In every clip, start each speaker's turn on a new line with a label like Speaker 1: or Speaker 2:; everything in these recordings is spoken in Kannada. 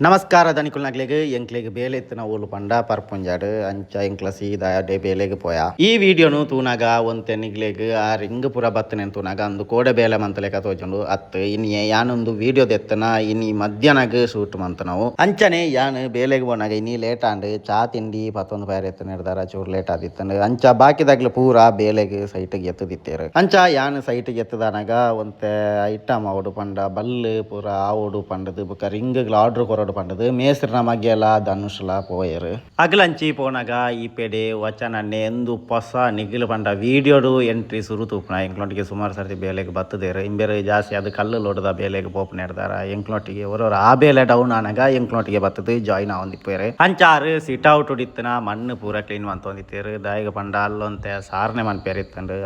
Speaker 1: ನಮಸ್ಕಾರ ಧನಿಕುಲ್ನಾಗ್ಲಿಗೆ ಎಂಕ್ಲಿಗೆ ಬೇಲೆ ಎತ್ತಿನ ಊಲು ಪಂಡ ಪರ್ಪುಂಜಾಡು ಅಂಚ ಎಂಕ್ಲ ಸೀದಾ ಡೆ ಬೇಲೆಗೆ ಪೋಯ ಈ ವಿಡಿಯೋನು ತೂನಾಗ ಒಂದ್ ತೆನಿಗ್ಲೆಗ್ ಆ ರಿಂಗ್ ಪುರ ಬತ್ತನೆ ತೂನಾಗ ಅಂದು ಕೋಡೆ ಬೇಲೆ ಮಂತಲೆಕ ತೋಜುಂಡು ಅತ್ತು ಇನ್ನಿಯೇ ಯಾನೊಂದು ವಿಡಿಯೋ ದೆತ್ತನ ಇನ್ನಿ ಮಧ್ಯಾಹ್ನಗ್ ಶೂಟ್ ಮಂತ ನಾವು ಅಂಚನೆ ಯಾನ್ ಬೇಲೆಗೆ ಹೋನಾಗ ಇನ್ನಿ ಲೇಟ್ ಆಂಡ್ ಚಾ ತಿಂಡಿ ಪತ್ತೊಂದು ಪೈರ್ ಎತ್ತನ ಹಿಡ್ದಾರ ಚೂರು ಲೇಟ್ ಆದಿತ್ತಂಡು ಅಂಚ ಬಾಕಿದಾಗ್ಲ ಪೂರ ಬೇಲೆಗೆ ಸೈಟ್ಗೆ ಎತ್ತದಿತ್ತೇರು ಅಂಚ ಯಾನ್ ಸೈಟ್ಗೆ ಎತ್ತದಾನಾಗ ಒಂತೆ ಐಟಮ್ ಅವಡು ಪಂಡ ಬಲ್ಲು ಪೂರ ಆವಡು ಪಂಡದು ಬೊಕ ರಿಂಗ್ಗಳ ಆರ್ಡರ್ ಕೊರಡು పండదు మేస్త్రి మగ్గెల ధనుషుల పోయారు అగలంచి పోనగా ఈ పెడే ವಚನನ್ನೇ ಎಂದು ಹೊಸ ನಿಗಿಲು ಪಂಡ ವಿಡಿಯೋಡು ಎಂಟ್ರಿ ಸುರು ತೂಪನ ಎಂಕ್ಲೊಟ್ಟಿಗೆ ಸುಮಾರು ಸರ್ತಿ ಬೇಲೆಗೆ ಬತ್ತದೇರು ಇಂಬೇರೆ ಜಾಸ್ತಿ ಅದು ಕಲ್ಲು ಲೋಡದ ಬೇಲೆಗೆ ಪೋಪನ ಹಿಡ್ದಾರ ಎಂಕ್ಲೊಟ್ಟಿಗೆ ಒರೊರು ಆ ಬೇಲೆ ಡೌನ್ ಆನಾಗ ಎಂಕ್ಲೊಟ್ಟಿಗೆ ಬತ್ತದು ಜಾಯ್ನ್ ಆವಂದಿಪ್ಪೇರು ಅಂಚಾರು ಸಿಟ್ ಔಟ್ ಹೊಡಿತನ ಮಣ್ಣು ಪೂರ ಕ್ಲೀನ್ ಮಂತೊಂದಿತ್ತೇರು ದಾಯಿಗ ಪಂಡ ಅಲ್ಲೊಂತೆ ಸಾರ್ನೆ ಮನ್ಪೇರಿತ್ತಂಡು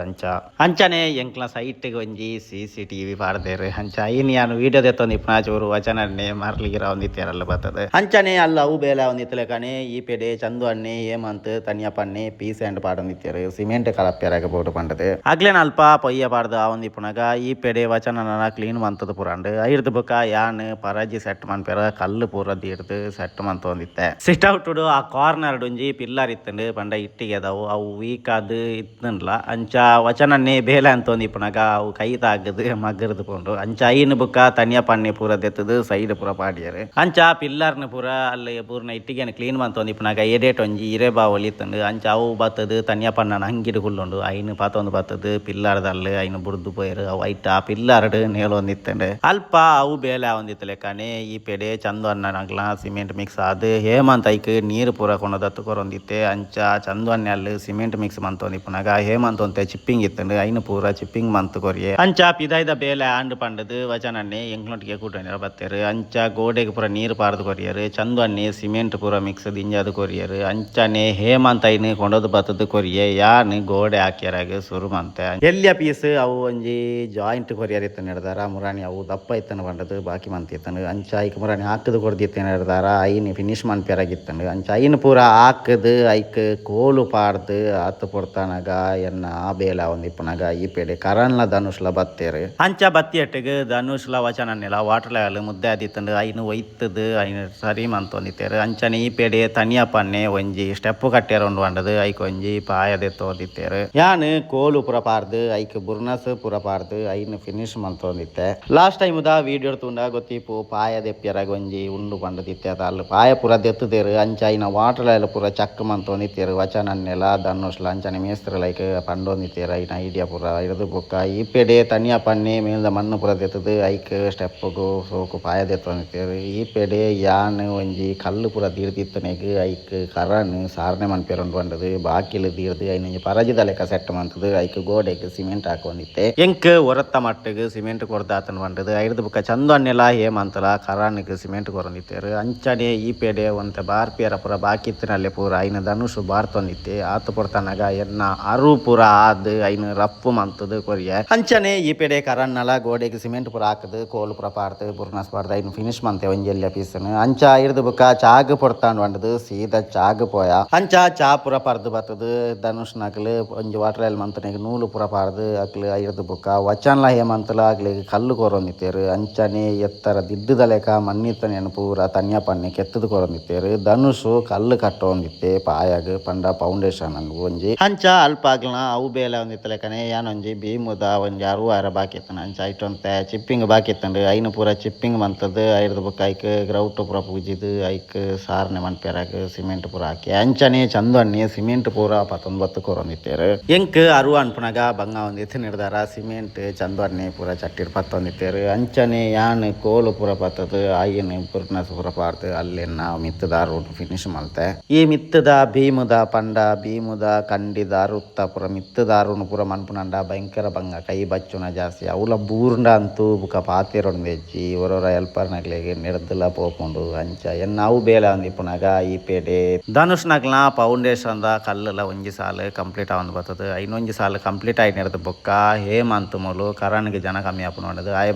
Speaker 1: ಅಂಚನೆ ಎಂಕ್ಲ ಸೈಟ್ಗೆ ಒಂಜಿ CCTV ಪಾಡ್ದೇರು ಅಂಚ ಇನ್ ಯಾನು ವಿಡಿಯೋ ದೆತ್ತೊಂದಿಪ್ಪನ ಚೂರು ವಚನನ್ನೇ ಮರ್ಲಿಗಿರ ಒಂದಿತ್ತೇರ ಬರ್ತದೆ ಅಂಚನೆ ಅಲ್ಲ ಅವು ಬೇಲೆ ಒಂದಿತ್ತಲೆ ಕಣೆ ಈ ಪೆಡೆ ಚಂದು ಅಣ್ಣೆ ಹೇಮಂತ್ ತನಿಯಪ್ಪಣ್ಣೆ ಪೀಸ್ ಅಂಡ್ ಪಾಡೊಂದಿತ್ತೇರು ಸಿಮೆಂಟ್ ಕಲಪ್ಪ್ಯಾರಾಗ ಬೋಡು ಪಂಡದು ಆಗ್ಲೇನ ಅಲ್ಪ ಪೊಯ್ಯ ಪಾಡ್ದು ಆವೊಂದಿಪ್ಪುನಗ ಈ ಪೆಡೆ ವಚನನ ಕ್ಲೀನ್ ಮಂತದ ಪುರಂಡು ಐರ್ದು ಬುಕ್ಕ ಯಾನ್ ಪರಾಜಿ ಸೆಟ್ ಮನ್ಪೇರ ಕಲ್ಲು ಪೂರದ್ದು ಹಿಡ್ದು ಸೆಟ್ ಮಂತೊಂದಿತ್ತೆ ಸಿಟ್ ಔಟುಡು ಆ ಕಾರ್ನರ್ ಒಂಜಿ ಪಿಲ್ಲರ್ ಇತ್ತಂಡು ಪಂಡ ಇಟ್ಟಿಗೆ ಅದಾವು ಅವು ವೀಕ್ ಅದು ಇತ್ತನ್ಲ ಅಂಚ ವಚನನ್ನೇ ಬೇಲೆ ಅಂತೊಂದಿಪ್ಪುನಗ ಅವು ಕೈ ತಾಗದು ಮಗ್ಗರ್ದು ಪೋಂಡು ಅಂಚ ಐನ್ ಬುಕ್ಕ ತನಿಯಪ್ಪಣ್ಣೆ ಪೂರ ದೆತ್ತದು ಸೈಡ್ ಪೂರ ಪಾಡ್ಯಾರು ಅಂಚ ಪಿಲ್ಲರ್ನ ಪೂರ ಅಲ್ಲಿ ಪೂರ್ಣ ಇಟ್ಟಿಗೆನ ಕ್ಲೀನ್ ಮಂತೊಂದಿಪ್ಪುನಾಗ ಎಡೇಟ್ ಒಂಜಿ ಇರೆ ಬಾವಲಿ ಇತ್ತಂಡು ಅಂಚ ಅವು ಬತ್ತದು ತನಿಯಪ್ಪಣ್ಣನ ಹಂಗಿಡು ಹುಲ್ಲುಂಡು ಐನು ಪಾತೊಂದು ಬತ್ತದು ಪಿಲ್ಲರ್ದಲ್ಲಿ ಐನು ಬುಡ್ದು ಪೋಯರು ಅವು ಐಟ ಆ ಪಿಲ್ಲರ್ಡ್ ನೇಲೊಂದಿತ್ತಂಡು ಅಲ್ಪ ಅವು ಬೇಲೆ ಆವೊಂದಿತ್ತು ಲೆಕ್ಕನೆ ಈ ಪೆಡೆ ಚಂದು ಅನ್ನನಗ್ಲ ಸಿಮೆಂಟ್ ಮಿಕ್ಸ್ ಆದು ಹೇಮಂತ್ ಐಕ್ ನೀರು ಪೂರ ಕೊಂಡದತ್ತು ಕೊರೊಂದಿತ್ತೆ ಅಂಚ ಚಂದು ಅನ್ನಲ್ಲಿ ಸಿಮೆಂಟ್ ಮಿಕ್ಸ್ ಮಂತೊಂದಿಪ್ಪುನಾಗ ಹೇಮಂತ್ ಒಂತೆ ಚಿಪ್ಪಿಂಗ್ ಇತ್ತಂಡು ಐನು ಪೂರ ಚಿಪ್ಪಿಂಗ್ ಮಂತ್ ಕೊರಿಯೆ ಅಂಚ ಪಿದಾಯ್ದ ಬೇಲೆ ಆಂಡ್ ಪಂಡದು ವಚನನ್ನೇ ಎಂಕ್ಲೊಟ್ಟಿಗೆ ಕೂಟನಿರ ಬತ್ತೇರು ಅಂಚ ಗೋಡೆಗೆ ಪೂರ ನೀರು ಪಾರ್ದು ಕೊರಿಯರು ಚಂದು ಅನ್ನೆ ಸಿಮೆಂಟ್ ಪೂರ ಮಿಕ್ಸ್ ದಿಂಜಾದು ಕೊರಿಯರು ಅಂಚನೆ ಹೇಮಂತ್ ಐನು ಕೊಂಡೋದು ಬತ್ತದು ಕೊರಿಯೆ ಯಾನ್ ಗೋಡೆ ಹಾಕ್ಯಾರಾಗ ಸುರು ಮಂತೆ ಎಲ್ಲಿಯ ಪೀಸ್ ಅವು ಒಂಜಿ ಜಾಯಿಂಟ್ ಕೊರಿಯರ್ ಇತ್ತನ ಹಿಡ್ದಾರ ಮುರಾಣಿ ಅವು ದಪ್ಪ ಇತ್ತನ ಬಂಡದು ಬಾಕಿ ಮಂತ್ ಇತ್ತನು ಅಂಚ ಐಕ್ ಮುರಾಣಿ ಹಾಕದು ಕೊಡ್ದಿತ್ತೇನೆ ಹಿಡ್ದಾರ ಐನ್ ಫಿನಿಶ್ ಮನ್ಪೇರಾಗಿತ್ತಂಡು ಅಂಚ ಐನ್ ಪೂರ ಹಾಕದು ಐಕ್ ಕೋಲು ಪಾಡ್ದು ಹತ್ತು ಪೊಡ್ತಾನಾಗ ಎನ್ನ ಆ ಬೇಲ ಒಂದಿಪ್ಪನಾಗ ಈ ಪೇಡೆ ಕರಣ್ಲ ಧನುಷ್ಲ ಬತ್ತೇರು ಅಂಚ ಬತ್ತಿ ಎಟ್ಟಿಗೆ ಧನುಷ್ಲ ವಚನನ್ನೆಲ್ಲ ವಾಟರ್ ಲೆವೆಲ್ ಮುದ್ದೆ ಆದಿತ್ತಂಡು ಐನು ಒಯ್ತದು ಐನು ಸರಿ ಮಂತೊಂದಿತ್ತೇರು ಅಂಚನೆ ಈ ಪೇಡೆ ತನಿಯಪ್ಪನ್ನೆ ಒಂಜಿ ಸ್ಟೆಪ್ ಕಟ್ಟ್ಯಾರ ಉಂಡು ಪಂಡದು ಐಕ್ ಒಂಜಿ ಪಾಯದೆ ತೋದಿತ್ತೇರು ಯಾನ್ ಕೋಲು ಪುರ ಪಾರ್ದು ಐಕ್ ಬುರ್ನಸ್ ಪುರ ಪಾರ್ದು ಐನ್ ಫಿನಿಶ್ ಮಂತೊಂದಿತ್ತೆ ಲಾಸ್ಟ್ ಟೈಮ್ ದ ವಿಡಿಯೋ ತುಂಡ ಗೊತ್ತಿಪ್ಪು ಪಾಯ ದೆಪ್ಪ್ಯಾರಾಗ ಒಂಜಿ ಉಂಡು ಪಂಡದಿತ್ತೆ ಅದ ಅಲ್ಲಿ ಪಾಯ ಪುರ ದೆತ್ತದೇರು ಅಂಚ ಐನ ವಾಟರ್ ಲೆವೆಲ್ ಪುರ ಚಕ್ ಮಂತೊಂದಿತ್ತೇರು ವಚನನ್ನೆಲ್ಲ ಧನುಷ್ಲ ಅಂಚನೆ ಮೇಸ್ತ್ರ ಲೈಕ್ ಪಂಡೊಂದಿತ್ತೇರು ಐನ ಐಡಿಯಾ ಪುರ ಇಡದು ಬುಕ್ಕ ಈ ಪೇಡೆ ತನಿಯಪ್ಪನ್ನೆ ಮೇಲ್ದ ಮಣ್ಣು ಪುರ ದೆತ್ತದು ಐಕ್ ಸ್ಟೆಪ್ಗು ಸೋಕು ಪಾಯ ದೆತ್ತೊಂದಿತ್ತೇರು ಈ ಪೇಡೆ ಯಾನ್ ಒಂಜಿ ಕಲ್ಲು ಪೂರ ದೀರ್ದಿತ್ತನೆಗ್ ಐಕ್ ಕರನ್ ಸಾರ್ನೆ ಮನ್ಪೇರೊಂಡು ಪಂಡದು ಬಾಕಿಲು ದೀರ್ದು ಐನ್ ಒಂಜಿ ಪರಜಿದ ಲೆಕ್ಕ ಸೆಟ್ ಮಂತದು ಐಕ್ ಗೋಡೆಗ್ ಸಿಮೆಂಟ್ ಹಾಕೊಂಡಿತ್ತೆ ಎಂಕ್ ಹೊರತ್ತ ಮಟ್ಟಗ್ ಸಿಮೆಂಟ್ ಕೊರ್ದಾತನ್ ಪಂಡದು ಐರ್ದು ಬುಕ್ಕ ಚಂದು ಅನ್ನೆಲ್ಲ ಹೇಮಂತಲ ಕರಾನ್ಗ್ ಸಿಮೆಂಟ್ ಕೊರೊಂದಿತ್ತೇರು ಅಂಚನೆ ಈ ಪೇಡೆ ಒಂತೆ ಬಾರ್ಪಿಯರ ಪೂರ ಬಾಕಿತ್ತಿನಲ್ಲೇ ಪೂರ ಐನ ಧನುಷ್ ಬಾರ್ತೊಂದಿತ್ತೆ ಆತು ಪೊಡ್ತಾನಾಗ ಎನ್ನ ಅರು ಪೂರ ಆದ್ ಐನ್ ರಪ್ಪು ಮಂತದು ಕೊರಿಯ ಅಂಚನೆ ಈ ಪೇಡೆ ಕರನ್ನಲ ಗೋಡೆಗ್ ಸಿಮೆಂಟ್ ಪೂರ ಹಾಕದು ಕೋಲು ಪೂರ ಪಾರ್ದು ಬುರ್ನಸ್ ಪಾರ್ದು ಐನ್ ಫಿನಿಶ್ ಮಂತೆ ಒಂಜಿ ಎಲ್ಲ ಪೀಸನ್ ಅಂಚ ಇರ್ದು ಬುಕ್ಕ ಚಾಗ್ ಪೊಡ್ತಾಂಡ್ ಪಂಡದು ಸೀದಾ ಚಾಗ್ ಪೋಯ ಅಂಚ ಚಾ ಪೂರ ಪಾರ್ದು ಬತ್ತದು ಧನುಷ್ ನಕ್ಲು ಒಂಜಿ ವಾಟರ್ ಎಲ್ ಮಂತನೆಗ್ ನೂಲು ಪೂರ ಪಾರ್ದು ಅಕ್ಲು ಇರ್ದು ಬುಕ್ಕ ವಚನ್ಲ ಹೇಮಂತಲ ಆಗ್ಲಿಗೆ ಕಲ್ಲು ಕೊರೊಂದಿತ್ತೇರು ಅಂಚನೆ ಎತ್ತರ ದಿಡ್ಡದ ಲೆಕ್ಕ ಮಣ್ಣಿತ್ತನೇನು ಪೂರ ತನಿಯಪ್ಪನ್ನೆ ಕೆತ್ತದು ಕೊರೊಂದಿತ್ತೇರು ಧನುಷ್ ಕಲ್ಲು ಕಟ್ಟೊಂದಿತ್ತೆ ಪಾಯಾಗ್ ಪಂಡ ಫೌಂಡೇಶನ್ ಅನ್ ಒಂಜಿ ಅಂಚ ಅಲ್ಪ ಆಗ್ಲನ ಅವು ಬೇಲೆ ಒಂದಿತ್ತ ಲೆಕ್ಕನೆ ಯಾನೊಂಜಿ ಭೀಮುದ ಒಂಜಿ 60 ಬಾಕಿ ಇತ್ತನ ಅಂಚ ಐಟೊಂತೆ ಚಿಪ್ಪಿಂಗ್ ಬಾಕಿ ಇತ್ತಂಡು ಐನು ಪೂರ ಚಿಪ್ಪಿಂಗ್ ಮಂತದ್ದು ಐರ್ದು ಬುಕ್ಕ ಐಕ್ ಗ್ರೌಟ್ ಪೂರ ಪೂಜಿದು ಐಕ್ ಸಾರ್ನೆ ಮನ್ಪೇರಾಗ ಸಿಮೆಂಟ್ ಪೂರ ಹಾಕಿ ಅಂಚನೆ ಚಂದು ಅನ್ನೆ ಸಿಮೆಂಟ್ ಪೂರ 19 ಕೊರೊಂದಿತ್ತೇರು ಎಂಕ್ ಅರು ಅನ್ಪುನಾಗ ಬಂಗ ಒಂದಿತ್ತು ನಿರ್ದಾರ ಸಿಮೆಂಟ್ ಚಂದು ಅನ್ನೆ ಪೂರ ಚಟ್ಟಿರ್ ಪತ್ತೊಂದಿತ್ತೇರು ಅಂಚನೆ ಯಾನ್ ಕೋಲು ಪೂರ ಪತ್ತದು ಆಯ್ನ ಬುರ್ನಸ್ ಪೂರ ಪಾರ್ದು ಅಲ್ಲಿ ನಾವು ಮಿತ್ತದ ರೋಡ್ ಫಿನಿಶ್ ಮಲ್ತೆ ಈ ಮಿತ್ತದ ಭೀಮುದ ಪಂಡ ಭೀಮುದ ಕಂಡಿದ ರುತ್ತ ಪೂರ ಮಿತ್ತದ ಅರುಣ್ ಪೂರ ಮನ್ಪುನಂಡ ಭಯಂಕರ ಬಂಗ ಕೈ ಬಚ್ಚುನ ಜಾಸ್ತಿ ಅವಲ ಬೂರ್ಂಡ ಅಂತೂ ಬುಕ್ಕ ಪಾತಿರೊಂದು ಹೆಚ್ಚಿ ಹೊರವರ ಹೆಲ್ಪರ್ ನಗ್ಲಿಗೆ ನೆಡ್ದಲ್ಲ ಪೋಪುಂಡು ಅಂಚ ಎನ್ನಾವು ಬೇಲೆ ಒಂದಿಪ್ಪುನಾಗ ಈ ಪೇಡೆ ಧನುಷ್ ನಗ್ಲ ಫೌಂಡೇಶನ್ ದ ಕಲ್ಲುಲ ಒಂಜಿ ಸಾಲು ಕಂಪ್ಲೀಟ್ ಆವಂದು ಬರ್ತದೆ ಇನ್ನೊಂಜಿ ಸಾಲು ಕಂಪ್ಲೀಟ್ ಆಗಿ ನೆಡ್ದು ಬೊಕ್ಕ ಹೇಮಂತ್ ಮೊಲು ಕರನ್ಗೆ ಜನ ಕಮ್ಮಿ ಆಪುನೊಂಡದು ಆಯ್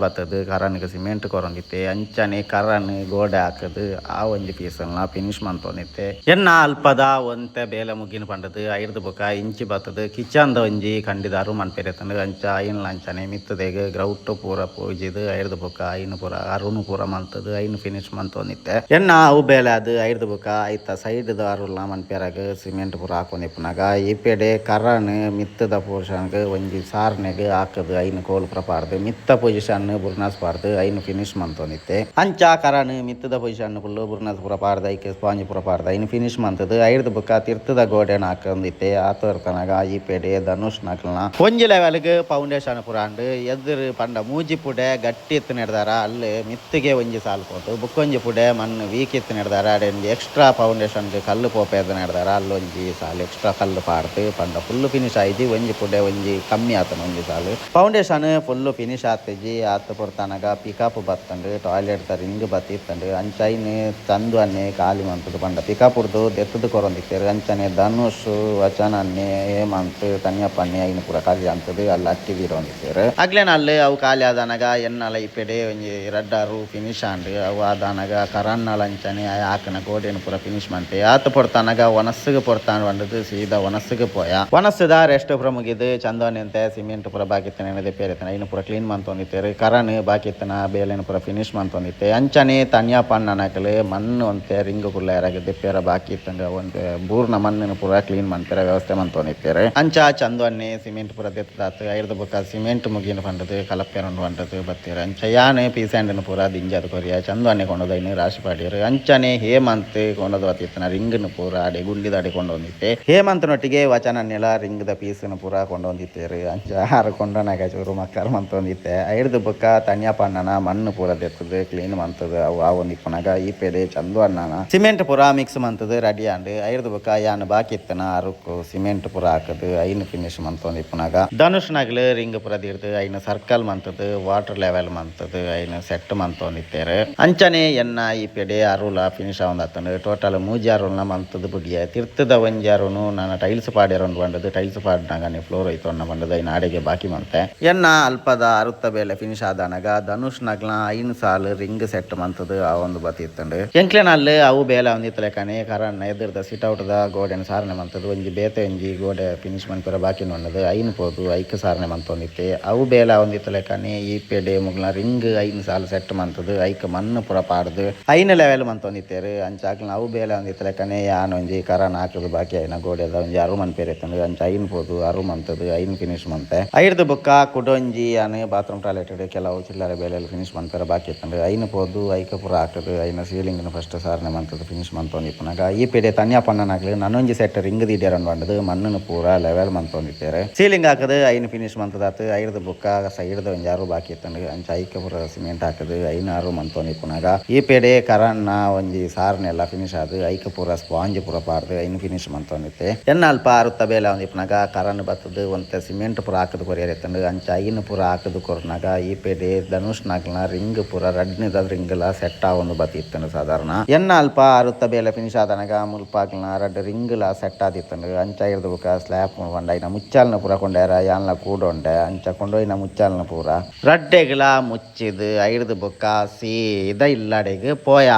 Speaker 1: ಬತ್ತದು ಕರನ್ಗೆ ಸಿಮೆಂಟ್ ಕೊರೊಂದಿತ್ತೆ ಅಂಚನೆ ಕರನ್ ಗೋಡೆ ಹಾಕದು ಆ ಒಂಜಿ ಪೀಸಲ್ನ ಫಿನಿಶ್ ಮಂತೊಂದಿತ್ತೆ ಎನ್ನ ಅಲ್ಪದ ಒಂತೆ ಬೇಲೆ ಮುಗಿನ ಪಂಡದು ಐರ್ದು ಬೊಕ್ಕ ಇಂಚಿ ಬತ್ತದು ಕಿಚನ್ದ ಒಂಜಿ ಕಂಡಿದಾರು ಮನ್ಪೇರೆತ್ತಂಡು ಅಂಚ ಐನ್ ಲಂಚನೆ ಮಿತ್ತದೆಗ್ ಗ್ರೌಟ್ ಪೂರ ಪೂಜಿದು ಐರ್ದು ಬೊಕ್ಕ ಐನು ಪೂರ ಅರುಣು ಪೂರ ಮಂತದು ಐನು ಫಿನಿಶ್ ಫಿನಿಶ್ ಮಂತೊಂದಿತ್ತೆ ಎನ್ನ ಅವು ಬೇಲೆ ಅದು ಐದು ಬುಕ್ಕ ಐತ ಸೈಡ್ ದಾರುಲ್ಲ ಮನ್ಪೇರಾಗ ಸಿಮೆಂಟ್ ಪೂರ ಹಾಕೊಂಡಿಪ್ಪನಾಗ ಈ ಪೆಡೆ ಕರನ್ ಮಿತ್ತದ ಪೋರ್ಷನ್ಗೆ ಒಂಜಿ ಸಾರ್ನೆಗೆ ಹಾಕದು ಐನು ಕೋಲ್ ಪ್ರಪಾರ್ದು ಮಿತ್ತ ಪೊಸಿಷನ್ ಬುರ್ನಾಸ್ ಪಾರ್ದು ಐನು ಫಿನಿಶ್ ಮಂತೊಂದಿತ್ತೆ ಅಂಚ ಕರನ್ ಮಿತ್ತದ ಪೊಸಿಷನ್ ಫುಲ್ಲು ಬುರ್ನಾಸ್ ಪೂರ ಪಾರ್ದು ಐಕೆ ಸ್ಪಾಂಜ್ ಪೂರ ಪಾರ್ದು ಐನು ಫಿನಿಶ್ ಮಂತದ್ದು ಐದು ಬುಕ್ಕ ತಿರ್ತದ ಗೋಡೆನ ಹಾಕೊಂಡಿತ್ತೆ ಆತರ್ತನಾಗ ಈ ಪೆಡೆ ಧನುಷ್ ನಕಲ್ನ ಒಂಜಿ ಲೆವೆಲ್ಗೆ ಫೌಂಡೇಶನ್ ಪುರಾಂಡು ಎದುರು ಪಂಡ ಮೂಜಿ ಪುಡೆ ಗಟ್ಟಿ ಎತ್ತು ನೆಡ್ದಾರ ಅಲ್ಲಿ ಮಿತ್ತಿಗೆ ಒಂಜಿ ಸಾಲು ಪೋತು ಬುಕ್ಕೊಂಜಿ ಪುಡೆ ಮಣ್ಣು ವೀಕ್ ಎತ್ತು ನೆಡ್ದಾರ ಅಡೆಂಜಿ ಎಕ್ಸ್ಟ್ರಾ ಫೌಂಡೇಶನ್ಗೆ ಕಲ್ಲು ಪೋಪೆದು ನೆಡ್ದಾರ ಅಲ್ಲೊಂಜಿ ಸಾಲು ಎಕ್ಸ್ಟ್ರಾ ಕಲ್ಲು ಪಾಡ್ದು ಪಂಡ ಫುಲ್ಲು ಫಿನಿಶ್ ಆಯ್ತು ಒಂಜಿ ಪುಡೆ ಒಂಜಿ ಕಮ್ಮಿ ಆತನ ಒಂಜಿ ಸಾಲು ಫೌಂಡೇಶನ್ ಫುಲ್ಲು ಫಿನಿಶ್ ಆತಜಿ ಆತ ಪೊರ್ತನಗ ಪಿಕಪ್ ಬತ್ತಂಡು ಟಾಯ್ಲೆಟ್ ತ ರಿಂಗ್ ಬತ್ತಿತ್ತಂಡು ಅಂಚೈನ್ ತಂದು ಅನ್ನೆ ಖಾಲಿ ಮಂತದ್ದು ಪಂಡ ಪಿಕಪ್ ಉರ್ದು ದೆತ್ತದು ಕೊರೊಂದಿತ್ತೇರು ಅಂಚನೆ ಧನುಷ್ ವಚನನ್ನೇ ಹೇಮಂತ್ ತನ್ಯಪ್ಪನ್ನೇ ಐನು ಪೂರ ಖಾಲಿ ಅಂತದ್ದು ಅಲ್ಲಿ ಅಟ್ಟಿ ಬೀರೊಂದಿತ್ತೇರು ಆಗ್ಲೇನ ಅಲ್ಲಿ ಅವು ಖಾಲಿ ಆದನಗ ಎನ್ನಲ ಇಪ್ಪೆಡೆ ಒಂಜಿ ರಡ್ಡಾರು ಫಿನಿಶ್ ಆಂಡು ಅವು ಆದನಗ ಕರನ್ನಲ ಅಂಚನೆ ಆಕನ ಗೋಡೆನು ಪೂರ ಫಿನಿಶ್ ಮಂತೆ ಆತ ಪೊರ್ತನಗ ಒನಸ್ಸಿಗೆ ಪೊರ್ತಾಂಡು ಬಂದದ್ದು ಸೀದಾ ಒನಸ್ಸಿಗೆ ಪೋಯ ಒನಸ್ಸದ ರೆಸ್ಟ್ ಪೂರ ಮುಗಿದು ಚಂದೋನಿ ಅಂತ ಸಿಮೆಂಟ್ ಪೂರ ಬಾಕಿತ್ತನ ಎನದೆ ಪೇರೆತನ ಐನು ಪೂರ ಕ್ಲೀನ್ ಮಂತೊಂದಿತ್ತೇರು ಕರನ್ ಬಾಕಿತ್ತನ ಬೇಲೆನು ಪೂರ ಫಿನಿಶ್ ಮಂತೊಂದಿತ್ತೆ ಅಂಚನೆ ತನ್ಯಪ್ಪಣ್ಣ ನಕಲು ಮಣ್ಣು ಅಂತೆ ರಿಂಗ್ ಕುಲ್ಲ ಯಾರಾಗಿದ್ದೆ ಪೇರ ಬಾಕಿ ಇತ್ತಂಗ ಒಂದು ಬೂರ್ನ ಮಣ್ಣನ್ನು ಪೂರ ಕ್ಲೀನ್ ಮಾಡ್ತಾರೆ ವ್ಯವಸ್ಥೆ ಮಂತೊಂದಿತ್ತೇರು ಅಂಚ ಚಂದೋನ್ನೆ ಸಿಮೆಂಟ್ ಪೂರ ದೆತ್ತಾತು ಐದು ಬುಕ್ಕ ಸಿಮೆಂಟ್ ಮುಗಿನ ಪಂಡದು ಕಲಪ್ಪೆರೊಂಡು ಪಂಡದು ಬತ್ತೀರು ಅಂಚ ಯಾನೆ ಪೀಸ್ಯಾಂಡನ್ನು ಪೂರ ದಿಂಜದು ಕೊರಿಯ ಚಂದೋನ್ನೆ ಕೊಂಡೋದು ಐನು ರಾಶಿ ಪಾಡಿಯರು ಅಂಚನೆ ಹೇಮಂತ್ ಕೊಂಡೋದು ಬತ್ತಿತ್ತನ ರಿಂಗ್ನು ಪೂರ ಅಡೆ ಗುಂಡಿದ ಅಡೆ ಕೊಂಡೊಂದಿತ್ತೆ ಹೇಮಂತನೊಟ್ಟಿಗೆ ವಚನನ್ನೆಲ್ಲ ರಿಂಗ್ದ ಪೀಸ್ನು ಪೂರ ಕೊಂಡೊಂದಿತ್ತೇರು ಅಂಚ ಆರು ಕೊಂಡನಾಗ ಚೂರು ಮಕ್ಕಳು ಮಂತೊಂದಿತ್ತೆ ಐದು ಬುಕ್ಕ ತನ್ಯಪ್ಪಣ್ಣನ ಮಣ್ಣು ಪೂರ ದೆತ್ತದು ಕ್ಲೀನ್ ಮಂತದು ಅವು ಆ ಒಂದು ಇಪ್ಪನಾಗ ಈ ಪೇದೆ ಚಂದು ಅಣ್ಣನ ಸಿಮೆಂಟ್ ಪೂರ ಮಿಕ್ಸ್ ಮಂತದು ರೆಡಿ ಆಂಡು ಐದು ಬುಕ್ಕ ಯಾನು ಬಾಕಿ ಇತ್ತನ ಅರುಕು ಸಿಮೆಂಟ್ ಪೂರ ಹಾಕದು ಐನು ಫಿನಿಶ್ ಮಂತೊಂದು ಇಪ್ಪನಾಗ ಧನುಷ್ ನಗಲು ರಿಂಗ್ ಪೂರ ದಿರ್ದು ಐನು ಸರ್ಕಲ್ ಮಂತದು ವಾಟರ್ ಲೆವೆಲ್ ಮಂತದು ಐನು ಸೆಟ್ ಮಂತೊಂದಿತ್ತೇರು ಅಂಚನೆ ಎನ್ನ ಈ ಪೆಡೆ ಅರುಲ ಫಿನಿಶ್ ಆವಂದತ್ತಂಡು ಟೋಟಲ್ ಮೂಜಿ ಅರುಲ್ನ ಮಂತದು ಬುಡಿಯ ತಿರ್ತದ ಒಂಜಿ ಅರುನು ನಾನು ಟೈಲ್ಸ್ ಪಾಡಿರೊಂಡು ಬಂಡದು ಟೈಲ್ಸ್ ಪಾಡ್ನಾಗ ಫ್ಲೋರ್ ಐತೊನ್ನ ಬಂಡದು ಐನು ಆಡೆಗೆ ಬಾಕಿ ಮಂತೆ ಎನ್ನ ಅಲ್ಪದ ಅರುತ್ತ ಬೇಲೆ ಫಿನಿಶ್ ಆದನಾಗ ಧನುಷ್ ನಗ್ಲ ಐನು ಸಾಲು ರಿಂಗ್ ಸೆಟ್ ಮಂತದು ಆ ಒಂದು ಬತ್ತಿತ್ತಂಡು ಎಂಕ್ಲೆನಲ್ಲಿ ಅವು ಬೇಲೆ ಒಂದಿತ್ತಲೆ ಕಣೆ ಕರಣ್ಣ ಎದುರ್ದ ಸಿಟ್ ಔಟ್ದ ಗೋಡೆನ ಸಾರಣೆ ಮಂತದು ಒಂಜಿ ಬೇತೆ ಒಂಜಿ ಗೋಡೆ ಫಿನಿಶ್ ಮನ್ಪುರ ಬಾಕಿ ನೋಡದು ಐನು ಪೋದು ಐಕ್ ಸಾರಣೆ ಮಂತೊಂದಿತ್ತೆ ಅವು ಬೇಲೆ ಒಂದಿತ್ತಲೆ ಕಣೆ ಈ ಪೆಡೆ ಮುಗ್ಲ ರಿಂಗ್ ಐನು ಸಾಲು ಸೆಟ್ ಮಂತದು ಐಕ್ ಮಣ್ಣು ಪುರ ಪಾಡ್ದು ಐನು ಲೆವೆಲ್ ಮಂತೊಂದಿತ್ತೇರು ಅಂಚಾಕ್ಲ ಅವು ಬೇಲೆ ಒಂದಿತ್ತಲೆ ಕಣೆ ಯಾನ್ ಒಂಜಿ ಕರನ್ ಹಾಕದು ಬಾಕಿ ಐನ ಗೋಡೆದ ಒಂಜಿ ಅರು ಮನ್ಪೇರೆ ಎತ್ತಂಡು ಅಂಚ ಐನು ಪೋದು ಅರು ಮಂತದು ಐನು ಫಿನಿಶ್ ಮಂತೆ ಐರ್ದು ಬುಕ್ಕ ಕುಡೊಂಜಿ ಯಾನು ಬಾತ್ರೂಮ್ ಟಾಯ್ಲೆಟ್ ಕೆಲವು ಚಿಲ್ಲರೆ ಬೇಲೆಯಲ್ಲಿ ಫಿನಿಶ್ ಮನ್ಪೇರ ಬಾಕಿ ಎತ್ತಂಡು ಐನು ಪೋದು ಐಕ ಪುರ ಹಾಕದು ಐನ ಸೀಲಿಂಗ್ನ ಫಸ್ಟ್ ಸಾರಣೆ ಮಂತದು ಫಿನಿಶ್ ಮಂತೊಂದಿಪ್ಪನಾಗ ಈ ಪೆಡೆ ತನ್ಯಪ್ಪಣ್ಣನಾಗ್ಲಿ ನನ್ನೊಂಜಿ ಸೆಟ್ ರಿಂಗ್ ದಿಡ್ಯಾರನ್ ಬಂಡದು ಮಣ್ಣನ್ನು ಪೂರ ಲೆವೆಲ್ ಮಂತೊಂದಿತ್ತೇರು ಸೀಲಿಂಗ್ ಹಾಕದು ಐನು ಫಿನಿಶ್ ಮಂತದಾತು ಐದು ಬುಕ್ಕ ಸೈಡ್ದ ಒಂಜಿ ಆರು ಬಾಕಿ ಇತ್ತಂಡು ಅಂಚ ಐಕ ಪೂರ ಸಿಮೆಂಟ್ ಹಾಕದು ಐನು ಆರು ಮಂತೊಂದಿಪ್ಪನಾಗ ಈ ಪೆಡೆ ಕರನ್ನ ಒಂಜಿ ಸಾರ್ನೆಲ್ಲ ಫಿನಿಶ್ ಆದು ಐಕ ಪೂರ ಸ್ಪಾಂಜ್ ಪೂರ ಪಾರ್ದು ಐನು ಫಿನಿಶ್ ಮಂತೊಂದಿತ್ತೆ ಎನ್ನ ಅಲ್ಪ ಅರುತ್ತ ಬೇಲೆ ಒಂದಿಪ್ಪನಾಗ ಕರನ್ ಬತ್ತದು ಒಂತೆ ಸಿಮೆಂಟ್ ಪೂರ ಹಾಕದು ಕೊರಿಯರ್ ಎತ್ತಂಡು ಅಂಚ ಐನು ಪೂರ ಹಾಕದು ಕೊರ್ನಾಗ ಈ ಪೆಡೆ ಧನುಷ್ ನಾಗ್ಲ ರಿಂಗ್ ಪೂರ ರಡ್ನಿದ ರಿಂಗ್ಲ ಸೆಟ್ ಆ ಒಂದು ಬತ್ತಿ ಇತ್ತಂಡು ಸಾಧಾರಣ ಎನ್ನ ಅಲ್ಪ ಅರುತ್ತ ಬೇಲೆ ಫಿನಿಶ್ ಆದನಾಗ ಮುಲ್ಪಾಕ್ಲ ರಡ್ಡು ರಿಂಗ್ಲ ಸೆಟ್ ಆದಿತ್ತಂಡು ಅಂಚ ಇರ್ದು ಬುಕ್ಕ ಸ್ಲ್ಯಾಪ್ ಬಂಡ ಐನ ಮುಚ್ಚಾಲ್ನ ಪೂರ ಕೊಂಡ್ಯಾರ ಯಾನ್ಲ ಕೂಡೊಂಡೆ ಅಂಚ ಕೊಂಡೋಯ್ನ ಮುಚ್ಚಾಲ್ನ ಪೂರ ರಡ್ಡೆಗ್ಲ ಮುಚ್ಚಿದು ಐರ್ದು ಬುಕ್ಕ ಸೀದ ಇಲ್ಲಡೆಗೆ ಪೋಯ.